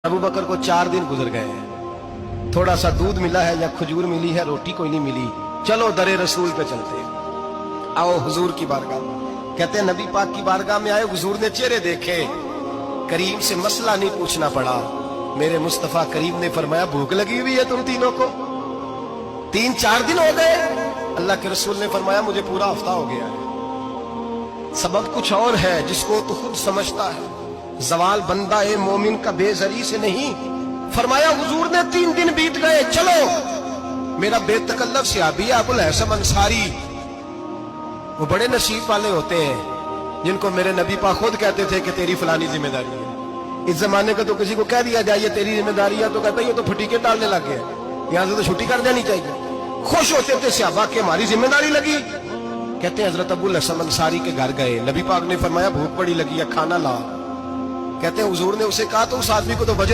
अबू बकर को 4 दिन गुजर गए हैं, थोड़ा सा दूध मिला है या खजूर मिली है, रोटी कोई नहीं मिली। चलो दरे रसूल पे चलते, आओ हुजूर की बारगाह। कहते हैं नबी पाक की बारगाह में आए, हुजूर ने चेहरे देखे, करीम से मसला नहीं पूछना पड़ा। मेरे मुस्तफा करीम ने फरमाया भूख लगी हुई है तुम तीनों को, 3-4 दिन हो गए। अल्लाह के रसूल ने फरमाया मुझे पूरा हफ्ता हो गया है। सबब कुछ और है जिसको तो खुद समझता है, जवाल बंदा ए मोमिन का बेजरी से नहीं। फरमाया हुजूर ने 3 दिन बीत गए, चलो। मेरा बेतकल्लफ सहाबी अबुल हसन अंसारी, वो बड़े नसीब वाले होते हैं जिनको मेरे नबी पाक खुद कहते थे कि तेरी फलानी जिम्मेदारी है। इस जमाने का तो किसी को कह दिया जाए ये तेरी जिम्मेदारी है तो कहता है ये तो फटीके डालने लग गए, यहां से तो छुट्टी कर देनी चाहिए। खुश होते थे सहाबा कि हमारी जिम्मेदारी लगी। कहते हैं हजरत अबुल हसन अंसारी के घर गए, नबी पाक ने फरमाया भूख बड़ी लगी है, खाना ला। कहते हैं हुजूर ने उसे कहा तो उस आदमी को तो वजह